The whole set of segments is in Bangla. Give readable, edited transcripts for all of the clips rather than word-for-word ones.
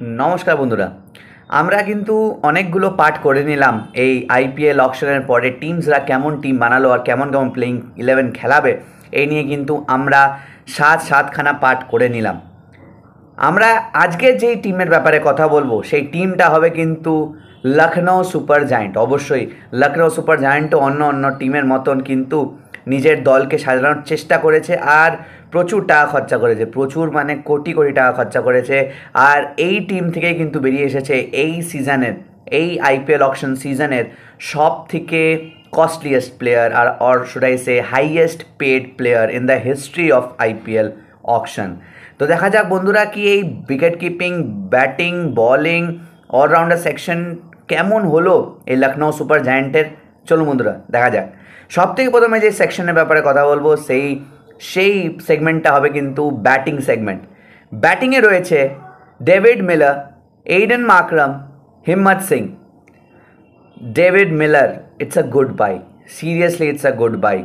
নমস্কার বন্ধুরা। আমরা কিন্তু অনেকগুলো পার্ট করে নিলাম এই আইপিএল অকশনের পরে টিমসরা কেমন টিম বানালো আর কেমন কেমন প্লেইং 11 খেলাবে এই নিয়ে কিন্তু আমরা সাতখানা পার্ট করে নিলাম। আমরা আজকে যেই টিমের ব্যাপারে কথা বলবো সেই টিমটা হবে কিন্তু লখনৌ সুপার জায়েন্ট। অবশ্যই লখনৌ সুপার জায়েন্টও অন্য অন্য টিমের মতন কিন্তু নিজের দলকে সাজানোর চেষ্টা করেছে আর প্রচুর টাকা খরচা করেছে, প্রচুর মানে কোটি কোটি টাকা খরচা করেছে। আর এই টিম থেকেই কিন্তু বেরিয়ে এসেছে এই সিজনের, এই আইপিএল অকশন সিজনের সব থেকে কস্টলিয়েস্ট প্লেয়ার আর or should I say highest paid player in the history of IPL auction. তো দেখা যাক বন্ধুরা কি এই wicket keeping, batting, bowling, allrounder section কেমন হলো এই লখনৌ সুপার জায়েন্টের। চলুন বন্ধুরা দেখা যাক। সব থেকে প্রথমে যে সেকশনের ব্যাপারে কথা বলবো সেই সেই সেগমেন্টটা হবে কিন্তু ব্যাটিং সেগমেন্ট। ব্যাটিংয়ে রয়েছে ডেভিড মিলার, এইডেন মাকরাম, হিম্মত Singh. David Miller, it's a good bye, seriously it's a good bye.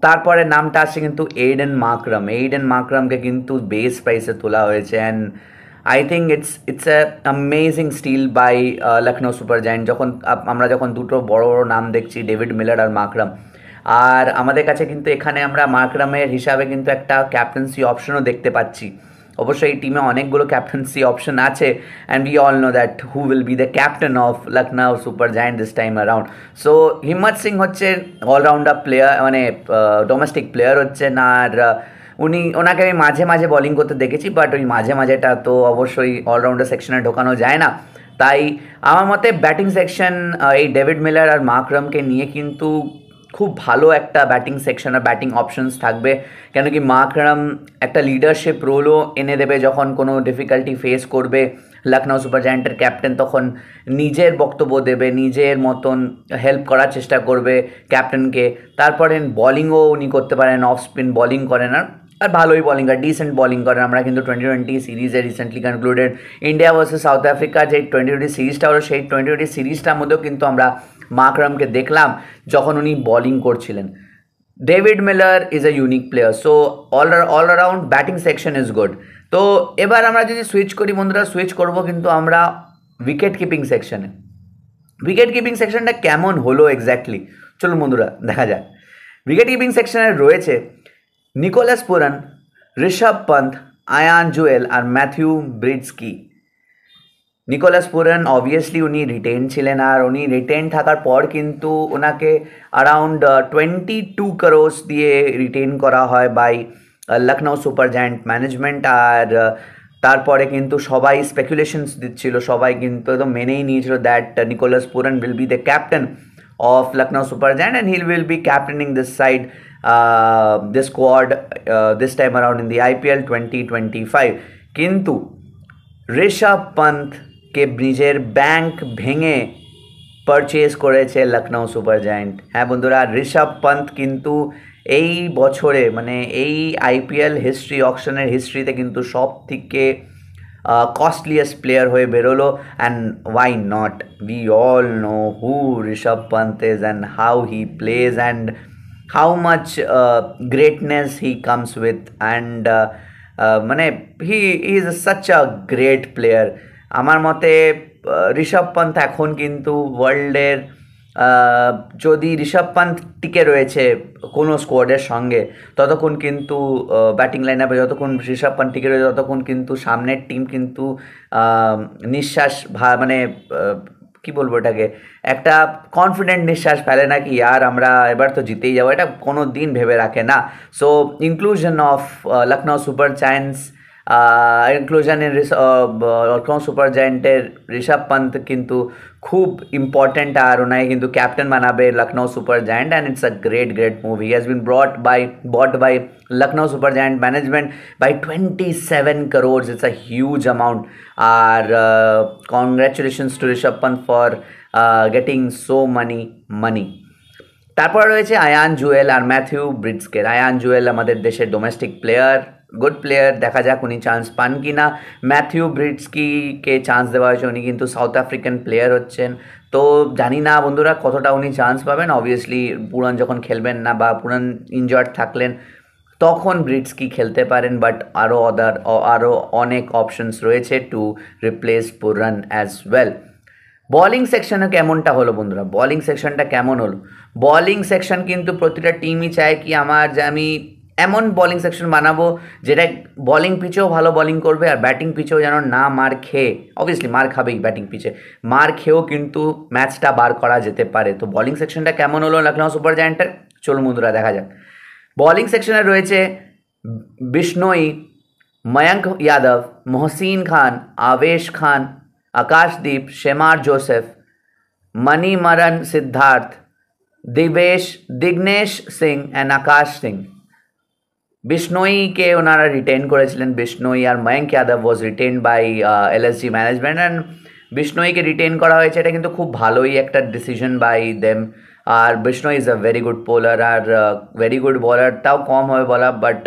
তারপরে নামটা আসছে কিন্তু এইডেন মাকরাম। এইডেন মাকরামকে কিন্তু বেস প্রাইসে তোলা হয়েছে and I think it's a amazing steal by Lucknow super giant. যখন আমরা যখন দুটো বড় বড় নাম দেখছি, ডেভিড মিলার আর মাকরাম, আর আমাদের কাছে কিন্তু এখানে আমরা মাকরামের হিসাবে কিন্তু একটা ক্যাপ্টেন্সি অপশনও দেখতে পাচ্ছি। অবশ্যই এই টিমে অনেকগুলো ক্যাপ্টেন্সি অপশন আছে and we all know that who will be the captain of Lucknow super giant this time around. So হিম্মত সিং হচ্ছে অলরাউন্ডার প্লেয়ার, মানে ডোমেস্টিক প্লেয়ার হচ্ছেন। আর ওনাকে আমি মাঝে মাঝে বলিং করতে দেখেছি, বাট ওই মাঝে মাঝেটা তো অবশ্যই অলরাউন্ডার সেকশনে ঢোকানো যায় না। তাই আমার মতে ব্যাটিং সেকশন এই ডেভিড মিলার আর মাকরামকে নিয়ে কিন্তু খুব ভালো একটা ব্যাটিং সেকশন আর ব্যাটিং অপশনস থাকবে। কেন কি মাকরাম একটা লিডারশিপ রোলও এনে দেবে। যখন কোনো ডিফিকাল্টি ফেস করবে লখনৌ সুপার জায়েন্টের ক্যাপ্টেন, তখন নিজের বক্তব্য দেবে, নিজের মতন হেল্প করার চেষ্টা করবে ক্যাপ্টেনকে। তারপরে বলিংও উনি করতে পারেন, অফ স্পিন বলিং করেন আর ভালোই বলিং করেন, ডিসেন্ট বলিং করেন। আমরা কিন্তু 2020 সিরিজে recently concluded India versus south Africa যে 2020 সিরিজটা হলো, সেই 2020 সিরিজটার মধ্যেও কিন্তু আমরা মাকরামকে দেখলাম যখন উনি বলিং করছিলেন। David Miller is a unique player, so all around batting section is good. তো এবার আমরা যদি সুইচ করি বন্ধুরা, সুইচ করব কিন্তু আমরা উইকেট কিপিং সেকশনে। উইকেট কিপিং সেকশনটা কেমন হলো এক্স্যাক্টলি চলুন বন্ধুরা দেখা যাক। উইকেট কিপিং সেকশনে রয়েছে নিকোলাস পুরান, ঋষভ পন্থ, আয়ান জুয়েল আর ম্যাথিউ ব্রিডস্কি। নিকোলাস পুরান অবভিয়াসলি উনি রিটেন ছিলেন, আর উনি রিটেন থাকার পর কিন্তু ওনাকে অ্যারাউন্ড 22 crores দিয়ে রিটেন করা হয় by Lucknow super giant management. আর তারপরে কিন্তু সবাই স্পেকুলেশনস দিচ্ছিল, সবাই কিন্তু একদম মেনেই নিয়েছিল that Nicholas Pooran will be the captain of Lucknow Super Giant and he will be captaining this side, this squad this time around in the IPL 2025. কিন্তু ঋষভ পন্থ কে নিজের ব্যাংক ভেঙে পারচেজ করেছে লখনৌ সুপার জায়েন্ট। হ্যাঁ বন্ধুরা, ঋষভ পন্থ কিন্তু এই বছরে মানে এই আইপিএল হিস্ট্রি, অকশনের হিস্ট্রিতে কিন্তু সব থেকে costliest player হয়ে বেরোলো। And why not, we all know who Rishabh Pant is and how he plays and how much greatness he comes with and মানে he is such a great player. আমার মতে ঋষভ পন্থ এখন কিন্তু ওয়ার্ল্ডের, যদি ঋষভ পন্থ টিকে রয়েছে কোনো স্কোয়াডের সঙ্গে ততক্ষণ কিন্তু ব্যাটিং লাইন আপে যতক্ষণ ঋষভ পন্থ টিকে রয়েছে ততক্ষণ কিন্তু সামনের টিম কিন্তু নিঃশ্বাস মানে কী বলবো এটাকে, একটা কনফিডেন্ট নিঃশ্বাস ফেলে নাকি আর আমরা এবার তো জিতেই যাবো, এটা কোনো দিন ভেবে রাখে না। So inclusion of Lucknow super giants, inclusion in Lucknow super জায়েন্টের ঋষভ পন্থ কিন্তু খুব ইম্পর্ট্যান্ট। আর ওনাকে কিন্তু ক্যাপ্টেন বানাবে Lucknow super giant and it's a great move. He has been bought by Lucknow super giant management by 27 crores। It's a huge amount. আর congratulations to Rishabh Pant for getting so money. তারপর রয়েছে আয়ান জুয়েল আর ম্যাথিউ ব্রিডস্কের। আয়ান জুয়েল আমাদের দেশের ডোমেস্টিক প্লেয়ার, গুড প্লেয়ার, দেখা যাক উনি চান্স পান কি না। ম্যাথিউ ব্রিডস্কিকে চান্স দেওয়া হয়েছে, উনি কিন্তু সাউথ আফ্রিকান প্লেয়ার হচ্ছেন। তো জানি না বন্ধুরা কতটা উনি চান্স পাবেন। অবভিয়াসলি পুরান যখন খেলবেন না বা পুরান ইনজয়ার্ড থাকলেন তখন ব্রিটস্কি খেলতে পারেন, বাট আরও অনেক অপশনস রয়েছে টু রিপ্লেস পুরান অ্যাজ ওয়েল। বলিং সেকশনে কেমনটা হলো বন্ধুরা, বলিং সেকশনটা কেমন হলো? বলিং সেকশন কিন্তু প্রতিটা টিমই চায় কি আমি এমন বলিং সেকশন বানাবো যেটা বলিং পিচেও ভালো বলিং করবে আর ব্যাটিং পিচেও যেন না মার খেয়ে, অবভিয়াসলি মার খাবেই ব্যাটিং পিচে, মার খেয়েও কিন্তু ম্যাচটা বার করা যেতে পারে। তো বলিং সেকশনটা কেমন হলো লখনৌ সুপার জায়ান্টের, চলুন বন্ধুরা দেখা যাক। বলিং সেকশনে রয়েছে Bishnoi, Mayank Yadav, Mohsin Khan, Avesh Khan, Akashdeep, Shamar Joseph, Manimaran Siddharth, Dignesh Singh and Akash Singh. Bishnoi के ओनारा रिटेन করেছিলেন, বিষ্ণোই আর Mayank Yadav was retain by LSG management and বিষ্ণোইকে রিটেন করা হয়েছে, এটা কিন্তু খুব ভালোই একটা ডিসিশন বাই দেম। আর Bishnoi is a very good bowler আর ভেরি গুড বলার, তাও কম হবে বলা, but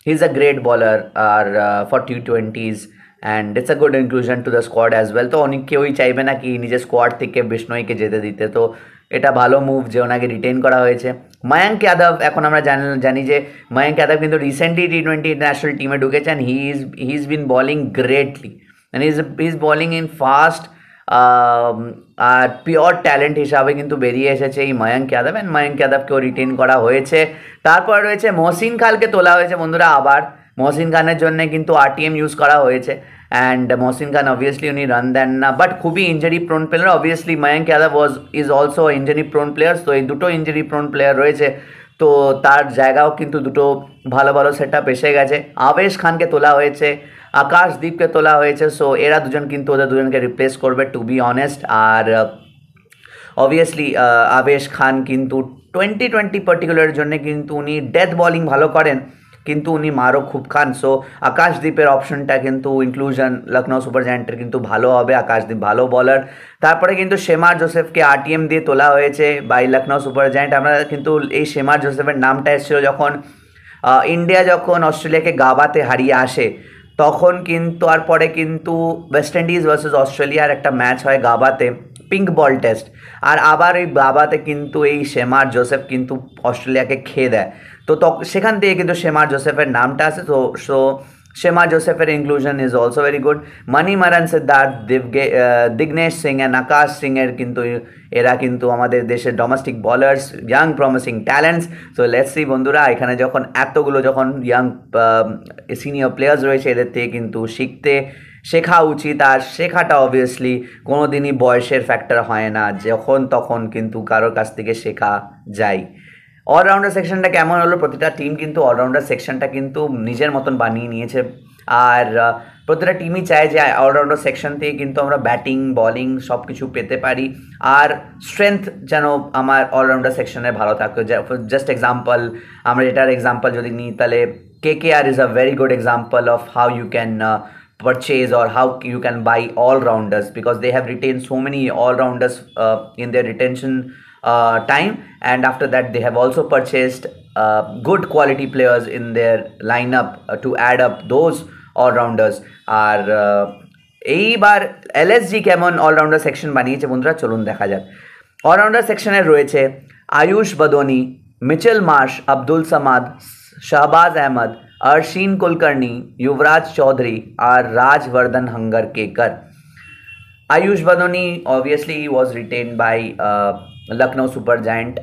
he is a great bowler আর for T twenties and it's a good inclusion to the squad as well. তো অনেক কেউই চাইবে না কি নিজের স্কোয়াড থেকে বিষ্ণোইকে যেতে দিতে, তো এটা ভালো মুভ যে ওনাকে রিটেন করা হয়েছে। ময়ঙ্ক यादव, এখন আমরা জানি যে ময়ঙ্ক यादव কিন্তু রিসেন্টলি টি20 ইন্টারন্যাশনাল টিমে ঢুকেছেন। He is been bowling greatly and he is bowling in fast আর পিওর ট্যালেন্ট হিসাবে কিন্তু বেরিয়ে এসেছে এই ময়ঙ্ক यादव, অ্যান্ড ময়ঙ্ক यादवকেও রিটেন করা হয়েছে। তারপর রয়েছে মহসিন খানকে তোলা হয়েছে বন্ধুরা, আবার মহসিন খানের জন্য কিন্তু আরটিএম ইউজ করা হয়েছে অ্যান্ড মহসিন খান অবভিয়াসলি উনি রান দেন না, বাট খুবই injury prone player. Obviously Mayank Yadav is also injury prone player, তো এই দুটো ইঞ্জারি প্রোন প্লেয়ার রয়েছে, তো তার জায়গাও কিন্তু দুটো ভালো ভালো সেট আপ এসে গেছে। আবেশ খানকে তোলা হয়েছে, আকাশদীপকে তোলা হয়েছে, সো এরা দুজন কিন্তু ওদের দুজনকে রিপ্লেস করবে টু বি অনেস্ট। আর অবভিয়াসলি আবেশ খান কিন্তু 2020 পার্টিকুলারের জন্য কিন্তু উনি ডেথ বলিং ভালো করেন, কিন্তু উনি মারও খুব খান। সো আকাশদীপের অপশনটা কিন্তু ইনক্লুশন লখনৌ সুপার জায়ান্টের কিন্তু ভালো হবে, আকাশদীপ ভালো বলার। তারপরে কিন্তু শেমার জোসেফকে আরটিএম দিয়ে তোলা হয়েছে বাই লখনৌ সুপার জায়ান্ট। আমরা কিন্তু এই শেমার জোসেফের নামটা এসেছিল যখন ইন্ডিয়া যখন অস্ট্রেলিয়াকে গাবাতে হারিয়ে আসে, তখন কিন্তু আর পরে কিন্তু ওয়েস্ট ইন্ডিজ ভার্সেস অস্ট্রেলিয়ার একটা ম্যাচ হয় গাবাতে, পিঙ্ক বল টেস্ট, আর আবার ওই গাবাতে কিন্তু এই শেমার জোসেফ কিন্তু অস্ট্রেলিয়াকে খেয়ে দেয়। তো সেখান থেকে কিন্তু শেমার জোসেফের নামটা আছে। সো শেমার জোসেফের inclusion is also very good. Manimaran Siddharth, Dignesh Singh and Akash সিংয়ের কিন্তু এরা কিন্তু আমাদের দেশের domestic bowlers, young promising talents. So let's see বন্ধুরা, এখানে যখন এতগুলো যখন ইয়াং সিনিয়র প্লেয়ার্স রয়েছে, এদের থেকে কিন্তু শেখা উচিত। আর শেখাটা অবভিয়াসলি কোনো দিনই বয়সের ফ্যাক্টর হয় না, যখন তখন কিন্তু কারোর কাছ থেকে শেখা যায়। অলরাউন্ডার সেকশনটা কেমন হলো? প্রতিটা টিম কিন্তু অলরাউন্ডার সেকশনটা কিন্তু নিজের মতন বানিয়ে নিয়েছে, আর প্রতিটা টিমই চায় যে অলরাউন্ডার সেকশন থেকে কিন্তু আমরা ব্যাটিং বলিং সব কিছু পেতে পারি, আর স্ট্রেংথ যেন আমার অলরাউন্ডার সেকশনে ভালো থাকে। জাস্ট এক্সাম্পল, আমরা এটার এক্সাম্পল যদি নিই তাহলে KKR is a very good example of how you can purchase or how you can buy all-rounders, because they have retained so many all-rounders in their retention time, and after that they have also purchased good quality players in their lineup to add up those all-rounders. আর এইবার এলএসজি কেমন অলরাউন্ডার সেকশন বানিয়েছে বন্ধুরা, চলুন দেখা যাক। অলরাউন্ডার সেকশনে রয়েছে আয়ুষ বদোনি, মিচেল মার্শ, আব্দুল সামাদ, শাহবাজ আহমদ, अर्शीन कुलकर्णी, युवराज चौधरी और Rajvardhan हंगरकेकर। Ayush Badoni obviously was retained by Lucknow Super Giant.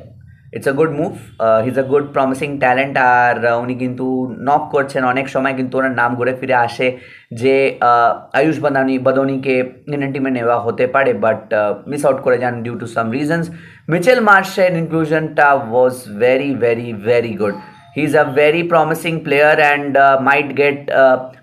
It's a good move. He's a good promising talent আর উনি কিন্তু নক করছেন অনেক সময়, কিন্তু ওনার নাম ঘুরে ফিরে আসে যে আয়ুষ বদোনিকে ইন্ডিয়ান টিমে নেওয়া হতে পারে, বাট মিস আউট করে যান due to some reasons. Mitchell মার্শের ইনক্লুশনটা was very very very good. He is a very promising player and might get,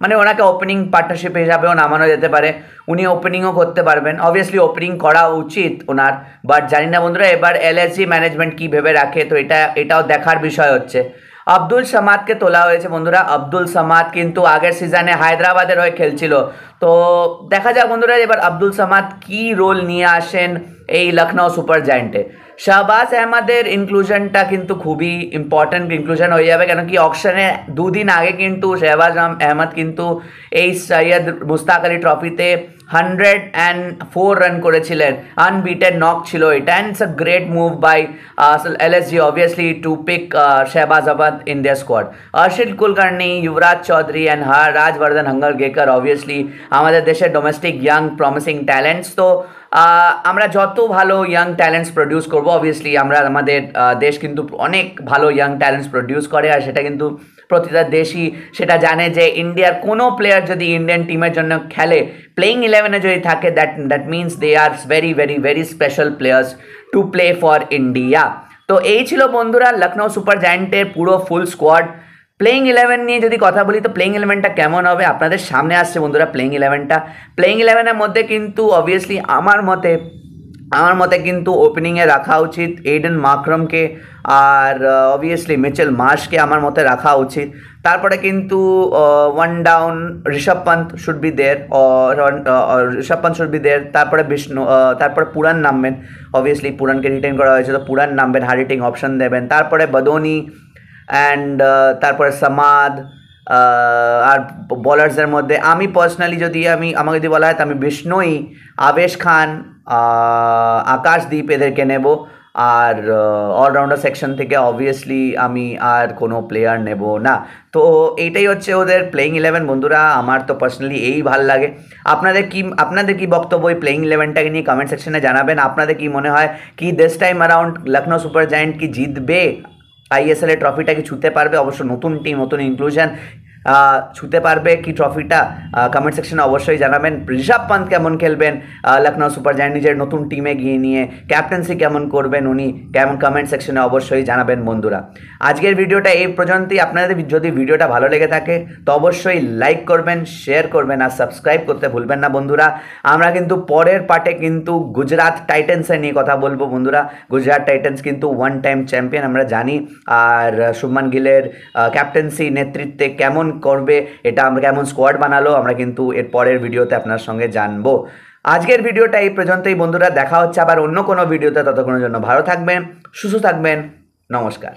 মানে ওনাকে ওপেনিং পার্টনারশিপ হিসাবেও নামানো যেতে পারে, উনি ওপেনিংও করতে পারবেন। অবভিয়াসলি ওপেনিং করা উচিত ওনার, বাট জানি না বন্ধুরা এবার এলএসজি ম্যানেজমেন্ট কী ভেবে রাখে, তো এটাও দেখার বিষয় হচ্ছে। আব্দুল সামাদকে তোলা হয়েছে বন্ধুরা। আব্দুল সামাদ কিন্তু আগের সিজনে হায়দ্রাবাদের হয়ে খেলছিল, তো দেখা যাক বন্ধুরা এবার আব্দুল সামাদ কী রোল নিয়ে আসেন এই লখনৌ সুপার জায়ান্টে। শাহবাজ আহমেদের ইনক্লুশনটা কিন্তু খুবই ইম্পর্ট্যান্ট ইনক্লুশন হয়ে যাবে, কেন কি অকশনে 2 দিন আগে কিন্তু শাহবাজ আহমেদ কিন্তু এই সৈয়দ মুস্তাক আলী ট্রফিতে 104 রান করেছিলেন, আনবিটেন নক ছিল এটা, and it's a great move by LSG obviously to pick Shahbaz Ahmed in their squad. Arshin Kulkarni, Yuvraj Chaudhary and Rajvardhan Hangargekar obviously আমাদের দেশের ডোমেস্টিক ইয়াং প্রমিসিং ট্যালেন্টস। তো আমরা যত ভালো ইয়াং ট্যালেন্টস প্রডিউস করব, অবভিয়াসলি আমাদের দেশ কিন্তু অনেক ভালো ইয়াং ট্যালেন্টস প্রডিউস করে, আর সেটা কিন্তু প্রতিটা দেশই সেটা জানে যে ইন্ডিয়ার কোনো প্লেয়ার যদি ইন্ডিয়ান টিমের জন্য খেলে, প্লেইং 11-এ যদি থাকে, that means they are very very very special players to play for India. তো এই ছিল বন্ধুরা লখনৌ সুপার জায়ান্টের পুরো ফুল স্কোয়াড। প্লেইং 11 নিয়ে যদি কথা বলি তো প্লেইং 11টা কেমন হবে আপনাদের সামনে আসছে বন্ধুরা। প্লেইং 11-এর মধ্যে কিন্তু অবভিয়াসলি আমার মতে কিন্তু ওপেনিংয়ে রাখা উচিত এইডেন মাকরমকে, আর অবভিয়াসলি মিচেল মার্শকে আমার মতে রাখা উচিত। তারপরে কিন্তু one down Rishabh Pant should be there, তারপরে পুরান নামবেন, অবভিয়াসলি পুরানকে রিটেন করা হয়েছে তো পুরান নামবেন, হার্ড হিটিং অপশন দেবেন। তারপরে বদোনি অ্যান্ড তারপরে সামাদ। আর বলার্সের মধ্যে আমি পার্সোনালি আমাকে যদি বলা হয় তো আমি বিষ্ণোই, আবেশ খান, আকাশদীপ এদেরকে নেব, আর অলরাউন্ডার সেকশন থেকে অবভিয়াসলি আমি আর কোনো প্লেয়ার নেব না। তো এইটাই হচ্ছে ওদের প্লেইং 11 বন্ধুরা। আমার তো পার্সোনালি এই ভাল লাগে। আপনাদের কি বক্তব্য এই প্লেইং 11টাকে নিয়ে কমেন্ট সেকশনে জানাবেন। আপনাদের কি মনে হয় কি this time around Lucknow super giant কি জিতবে, ISL এর ট্রফিটা কি ছুঁতে পারবে? অবশ্য নতুন টিম, নতুন ইনক্লুশন, ছুঁতে পারবে কি ট্রফিটা? কমেন্ট সেকশনে অবশ্যই জানাবেন। ঋষভ পন্ত কেমন খেলবেন লখনৌ সুপার জায়ান্ট নিজের নতুন টিমে গিয়ে নিয়ে, ক্যাপ্টেন্সি কেমন করবেন উনি, কেমন কমেন্ট সেকশনে অবশ্যই জানাবেন বন্ধুরা। আজকের ভিডিওটা এই পর্যন্তই। আপনাদের যদি ভিডিওটা ভালো লেগে থাকে তো অবশ্যই লাইক করবেন, শেয়ার করবেন, আর সাবস্ক্রাইব করতে ভুলবেন না বন্ধুরা। আমরা কিন্তু পরের পার্টে কিন্তু গুজরাট টাইটান্সের নিয়ে কথা বলবো বন্ধুরা। গুজরাট টাইটান্স কিন্তু 1 টাইম চ্যাম্পিয়ন আমরা জানি, আর শুভমান গিলের ক্যাপ্টেন্সি নেতৃত্বে কেমন করবে, এটা আমরা কেমন স্কোয়াড বানালো, আমরা কিন্তু এর পরের ভিডিওতে আপনার সঙ্গে জানবো। আজকের ভিডিওটা এই পর্যন্তই বন্ধুরা, দেখা হচ্ছে আবার অন্য কোনো ভিডিওতে। ততক্ষণের জন্য ভালো থাকবেন, সুস্থ থাকবেন, নমস্কার।